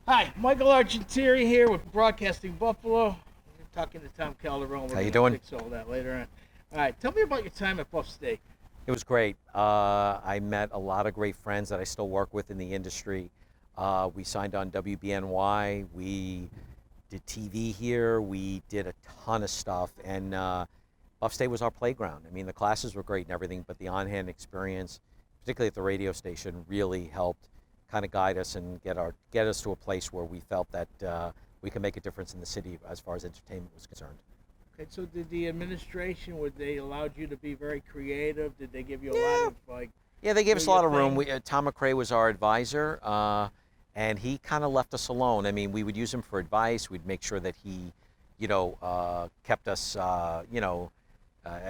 Hi, Michael Argentieri here with Broadcasting Buffalo. We're talking to Tom Calderone. We're How you going to doing? fix all that later on. All right, tell me about your time at Buff State. It was great. I met a lot of great friends that I still work with in the industry. We signed on WBNY. We did TV here. We did a ton of stuff, and Buff State was our playground. I mean, the classes were great and everything, but the on-hand experience, particularly at the radio station, really helped kind of guide us and get us to a place where we felt that we could make a difference in the city as far as entertainment was concerned. Okay, so did the administration, would they allowed you to be very creative? Did they give you a lot Yeah, of, like, Yeah, they gave do us a your lot of room. thing? Tom McRae was our advisor, and he kind of left us alone. I mean, we would use him for advice. We'd make sure that he, kept us, I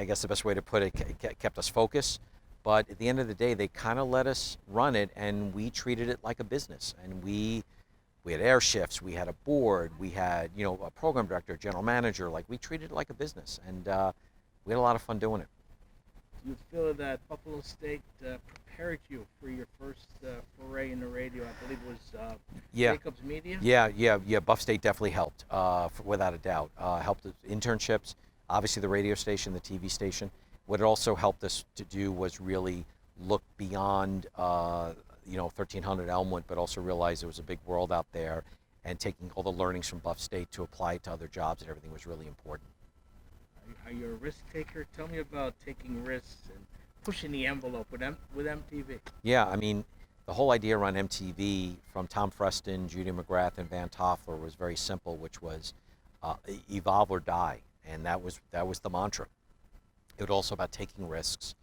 guess the best way to put it, kept us focused. But at the end of the day, they kind of let us run it, and we treated it like a business. And we had air shifts, we had a board, we had, a program director, general manager. Like we treated it like a business, and we had a lot of fun doing it. Do you feel that Buffalo State prepared you for your first foray in the radio? I believe it was Yeah. Jacobs Media. Yeah. Buff State definitely helped, without a doubt. Helped with internships, obviously the radio station, the TV station. What it also helped us to do was really look beyond, 1300 Elmwood, but also realize there was a big world out there, and taking all the learnings from Buff State to apply it to other jobs and everything was really important. Are you a risk taker? Tell me about taking risks and pushing the envelope with MTV. Yeah, I mean, the whole idea around MTV from Tom Freston, Judy McGrath, and Van Toffler was very simple, which was evolve or die, and that was the mantra. It was also about taking risks,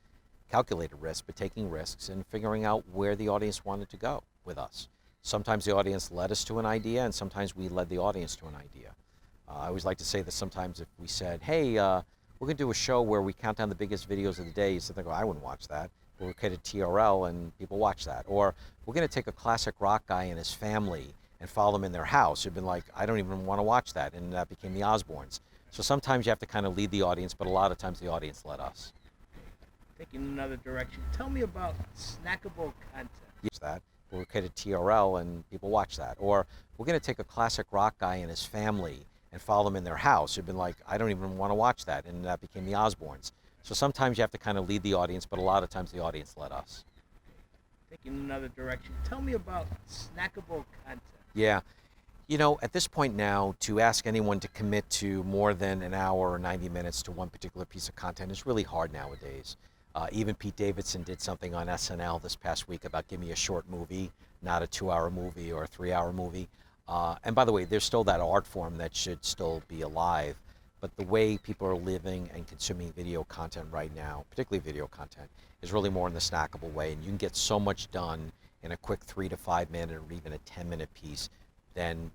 calculated risks, but taking risks and figuring out where the audience wanted to go with us. Sometimes the audience led us to an idea, and sometimes we led the audience to an idea. I always like to say that sometimes if we said, hey, we're going to do a show where we count down the biggest videos of the day, you sit there and go, I wouldn't watch that. But we're created TRL and people watch that. Or we're going to take a classic rock guy and his family and follow them in their house. You've been like, I don't even want to watch that. And that became the Osbournes. So sometimes you have to kind of lead the audience, but a lot of times the audience led us. Taking another direction. Tell me about snackable content. Use that. We're created TRL and people watch that. Or we're going to take a classic rock guy and his family and follow them in their house. You've been like, I don't even want to watch that. And that became the Osbournes. So sometimes you have to kind of lead the audience, but a lot of times the audience led us. Taking another direction. Tell me about snackable content. Yeah. At this point now, to ask anyone to commit to more than an hour or 90 minutes to one particular piece of content is really hard nowadays. Even Pete Davidson did something on SNL this past week about give me a short movie, not a 2-hour movie or a 3-hour movie. And by the way, there's still that art form that should still be alive. But the way people are living and consuming video content right now, particularly video content, is really more in the snackable way. And you can get so much done in a quick 3 to 5 minute or even a 10-minute piece than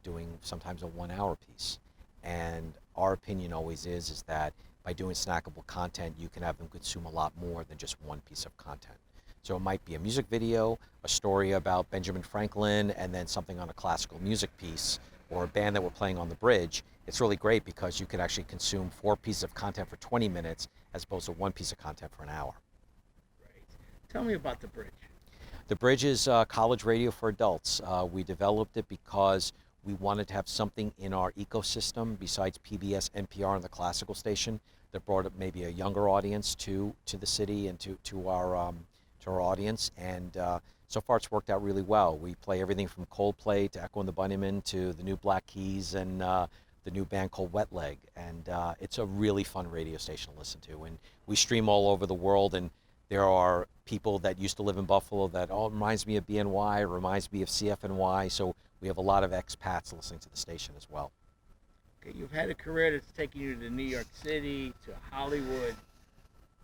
doing sometimes a 1-hour piece. And our opinion always is that by doing snackable content, you can have them consume a lot more than just one piece of content. So it might be a music video, a story about Benjamin Franklin, and then something on a classical music piece or a band that we're playing on the bridge. It's really great because you can actually consume 4 pieces of content for 20 minutes as opposed to one piece of content for an hour. Right. Tell me about the bridge. The Bridge is college radio for adults. We developed it because we wanted to have something in our ecosystem besides PBS, NPR, and the classical station that brought up maybe a younger audience to the city and to our audience. And so far, it's worked out really well. We play everything from Coldplay to Echo and the Bunnymen to the new Black Keys and the new band called Wet Leg. And it's a really fun radio station to listen to. And we stream all over the world. And there are people that used to live in Buffalo that, oh, it reminds me of BNY, it reminds me of CFNY. So we have a lot of expats listening to the station as well. Okay, you've had a career that's taken you to New York City, to Hollywood.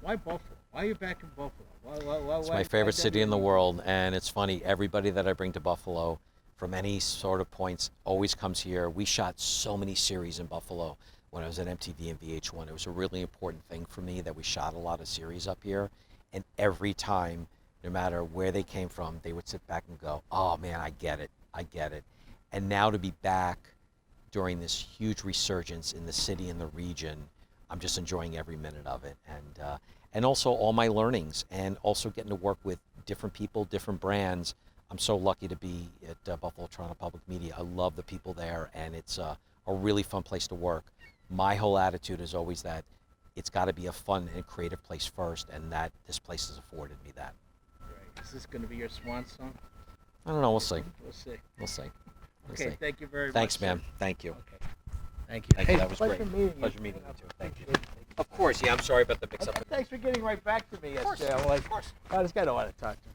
Why Buffalo? Why are you back in Buffalo? It's my favorite city in the world, and it's funny, everybody that I bring to Buffalo from any sort of points always comes here. We shot so many series in Buffalo when I was at MTV and VH1. It was a really important thing for me that we shot a lot of series up here, and every time, no matter where they came from, they would sit back and go, oh man, I get it, I get it. And now to be back during this huge resurgence in the city and the region, I'm just enjoying every minute of it. And also all my learnings and also getting to work with different people, different brands. I'm so lucky to be at Buffalo Toronto Public Media. I love the people there, and it's a really fun place to work. My whole attitude is always that it's got to be a fun and creative place first, and that this place has afforded me that. Right. Is this going to be your swan song? I don't know. We'll see. We'll see. We'll see. We'll Okay, see. thank you very much. Thanks, sir. man. Thank you. Okay. Thank you. Thank you. Hey, That was pleasure great. Meeting you. Pleasure meeting you too. Thank you. Appreciate it. Of course. Yeah. I'm sorry about the mix-up. Thanks for getting right back to me yesterday. I'm like, Of course. oh, this guy don't want to talk to me.